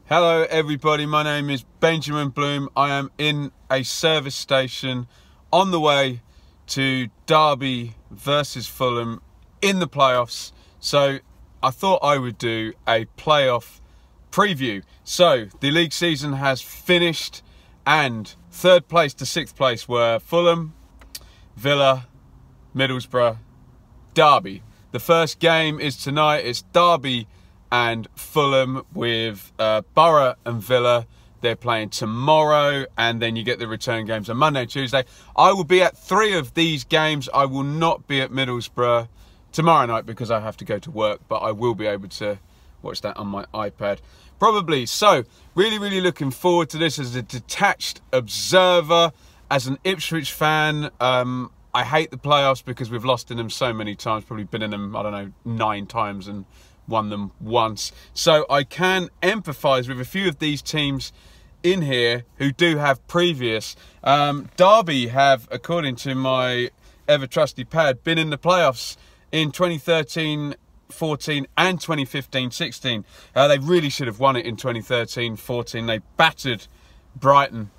Hello everybody, my name is Benjamin Bloom. I am in a service station on the way to Derby versus Fulham in the playoffs. So I thought I would do a playoff preview. So the league season has finished and third place to sixth place were Fulham, Villa, Middlesbrough, Derby. The first game is tonight. It's Derby and Fulham with Borough and Villa. They're playing tomorrow, and then you get the return games on Monday and Tuesday. I will be at 3 of these games. I will not be at Middlesbrough tomorrow night because I have to go to work, but I will be able to watch that on my iPad probably. So really looking forward to this as a detached observer. As an Ipswich fan, I hate the playoffs because we've lost in them so many times. Probably been in them, I don't know, 9 times and won them once. So I can empathise with a few of these teams in here who do have previous. Derby have, according to my ever-trusty pad, been in the playoffs in 2013-14 and 2015-16. They really should have won it in 2013-14. They battered Brighton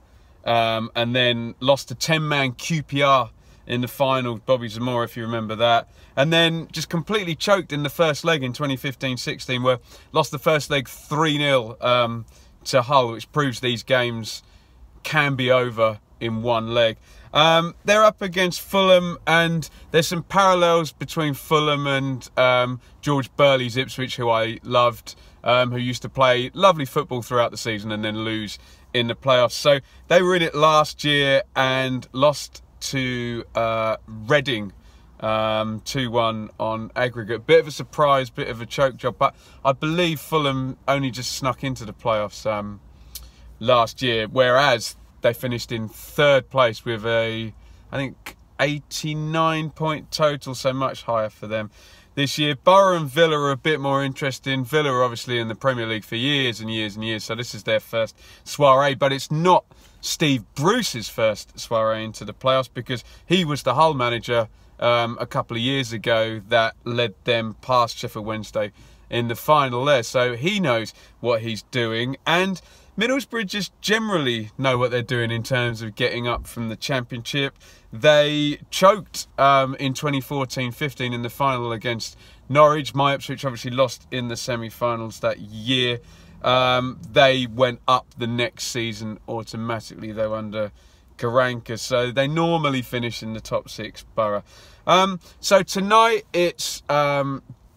and then lost to 10-man QPR in the final, Bobby Zamora, if you remember that. And then just completely choked in the first leg in 2015-16, where lost the first leg 3-0 to Hull, which proves these games can be over in one leg. They're up against Fulham, and there's some parallels between Fulham and George Burley's Ipswich, who I loved, who used to play lovely football throughout the season and then lose in the playoffs. So they were in it last year and lost to Reading 2-1 on aggregate. Bit of a surprise, bit of a choke job, but I believe Fulham only just snuck into the playoffs last year, whereas they finished in third place with I think 89-point total, so much higher for them this year. Borough and Villa are a bit more interesting. Villa are obviously in the Premier League for years and years and years, so this is their first soiree, but it's not Steve Bruce's first soiree into the playoffs because he was the Hull manager a couple of years ago that led them past Sheffield Wednesday in the final there. So he knows what he's doing, and Middlesbrough just generally know what they're doing in terms of getting up from the Championship. They choked in 2014-15 in the final against Norwich. My Ipswich obviously lost in the semi-finals that year. They went up the next season automatically, though, under Garanka, so they normally finish in the top 6, Borough. So tonight it's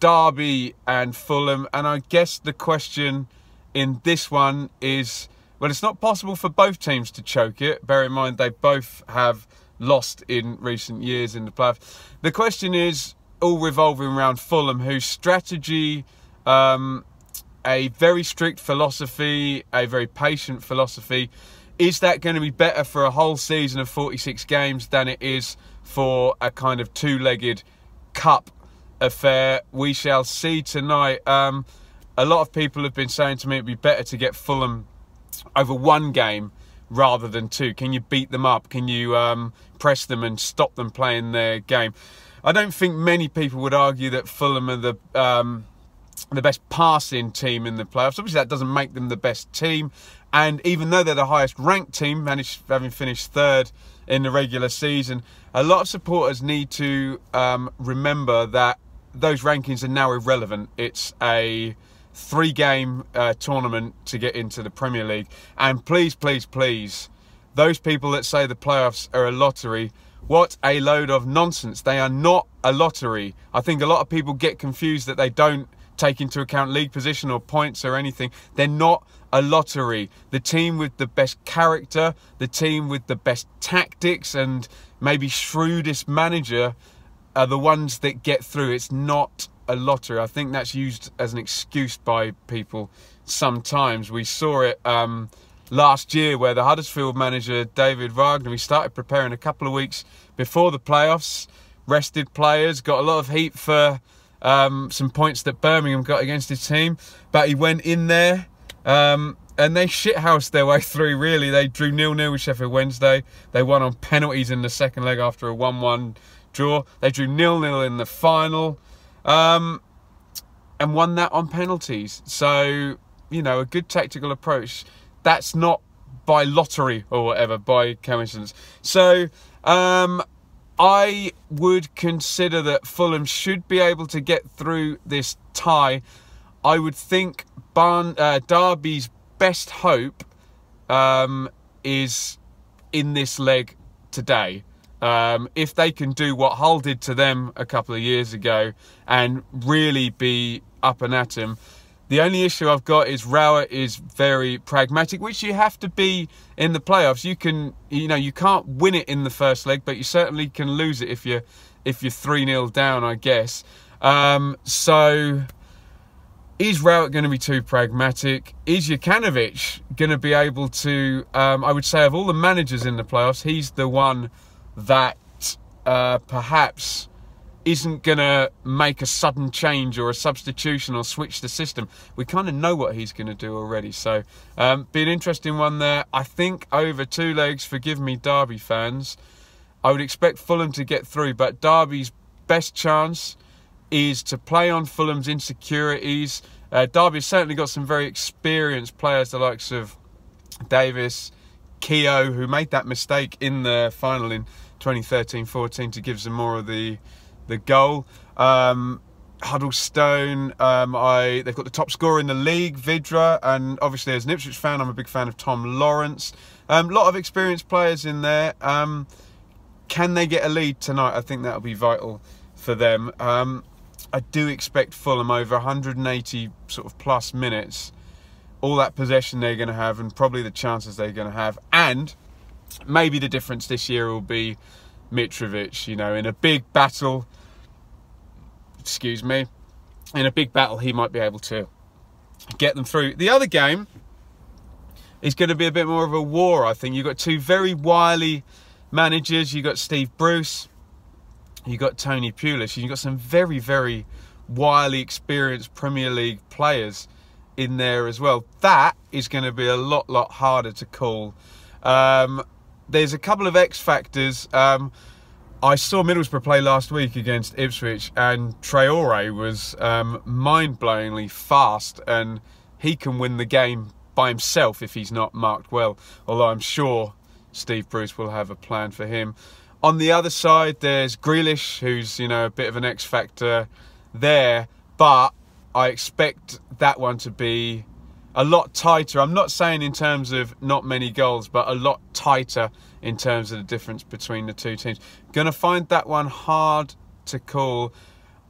Derby and Fulham, and I guess the question in this one is, well, it's not possible for both teams to choke it. Bear in mind they both have lost in recent years in the playoffs. The question is all revolving around Fulham, whose strategy, a very strict philosophy, a very patient philosophy. Is that going to be better for a whole season of 46 games than it is for a kind of two-legged cup affair? We shall see tonight. A lot of people have been saying to me it'd be better to get Fulham over one game rather than 2. Can you beat them up? Can you press them and stop them playing their game? I don't think many people would argue that Fulham are the best passing team in the playoffs. Obviously that doesn't make them the best team, and even though they're the highest ranked team, having finished 3rd in the regular season, a lot of supporters need to remember that those rankings are now irrelevant. It's a 3-game tournament to get into the Premier League, and please those people that say the playoffs are a lottery, what a load of nonsense. They are not a lottery. I think a lot of people get confused that they don't take into account league position or points or anything. They're not a lottery. The team with the best character, the team with the best tactics and maybe shrewdest manager are the ones that get through. It's not a lottery. I think that's used as an excuse by people sometimes. We saw it last year where the Huddersfield manager David Wagner, he started preparing a couple of weeks before the playoffs, rested players, got a lot of heat for some points that Birmingham got against his team, but he went in there and they shithoused their way through, really. They drew 0-0 with Sheffield Wednesday. They won on penalties in the second leg after a 1-1 draw. They drew 0-0 in the final and won that on penalties. So a good tactical approach. That's not by lottery or whatever, by coincidence. So I would consider that Fulham should be able to get through this tie. I would think Derby's best hope is in this leg today. If they can do what Hull did to them a couple of years ago and really be up and at him. The only issue I've got is Rowett is very pragmatic, which you have to be in the playoffs. You can't win it in the first leg, but you certainly can lose it if you're 3-0 down, I guess. So is Rowett going to be too pragmatic? Is Jokanovic going to be able to? I would say of all the managers in the playoffs, he's the one that perhaps isn't going to make a sudden change or a substitution or switch the system. We kind of know what he's going to do already. So, be an interesting one there. I think over 2 legs, forgive me, Derby fans, I would expect Fulham to get through. But Derby's best chance is to play on Fulham's insecurities. Derby has certainly got some very experienced players, the likes of Davis, Keogh, who made that mistake in the final in 2013-14 to give Zamora the goal. Huddlestone, they've got the top scorer in the league, Vidra, and obviously as an Ipswich fan, I'm a big fan of Tom Lawrence. A lot of experienced players in there. Can they get a lead tonight? I think that'll be vital for them. I do expect Fulham over 180 sort of plus minutes, all that possession they're going to have and probably the chances they're going to have. And maybe the difference this year will be Mitrovic, in a big battle, in a big battle he might be able to get them through. The other game is going to be a bit more of a war, I think. You've got 2 very wily managers. You've got Steve Bruce, you've got Tony Pulis. You've got some very, very wily, experienced Premier League players in there as well. That is going to be a lot harder to call. There's a couple of X factors. I saw Middlesbrough play last week against Ipswich, and Traore was mind-blowingly fast, and he can win the game by himself if he's not marked well, although I'm sure Steve Bruce will have a plan for him. On the other side, there's Grealish, who's a bit of an X factor there, but I expect that one to be a lot tighter. I'm not saying in terms of not many goals, but a lot tighter in terms of the difference between the 2 teams. Going to find that one hard to call.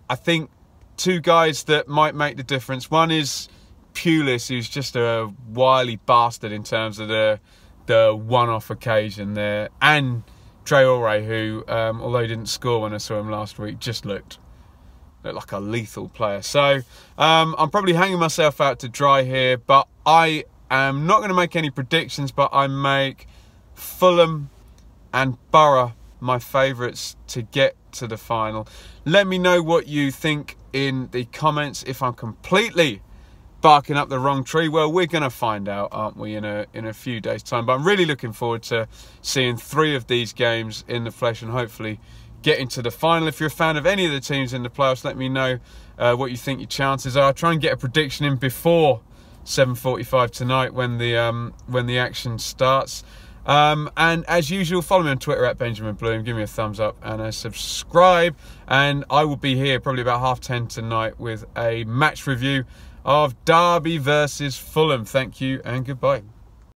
I think 2 guys that might make the difference. One is Pulis, who's just a wily bastard in terms of the one-off occasion there, and Traore, who, although he didn't score when I saw him last week, just looked like a lethal player. So I'm probably hanging myself out to dry here, but I am not going to make any predictions, but I make Fulham and Borough my favourites to get to the final. Let me know what you think in the comments. If I'm completely barking up the wrong tree, well, we're going to find out, aren't we, in a few days' time. But I'm really looking forward to seeing 3 of these games in the flesh and hopefully getting to the final. If you're a fan of any of the teams in the playoffs, let me know what you think your chances are. I'll try and get a prediction in before 7:45 tonight when the action starts. And as usual, follow me on Twitter at Benjamin Bloom. Give me a thumbs up and a subscribe. And I will be here probably about 10:30 tonight with a match review of Derby versus Fulham. Thank you and goodbye.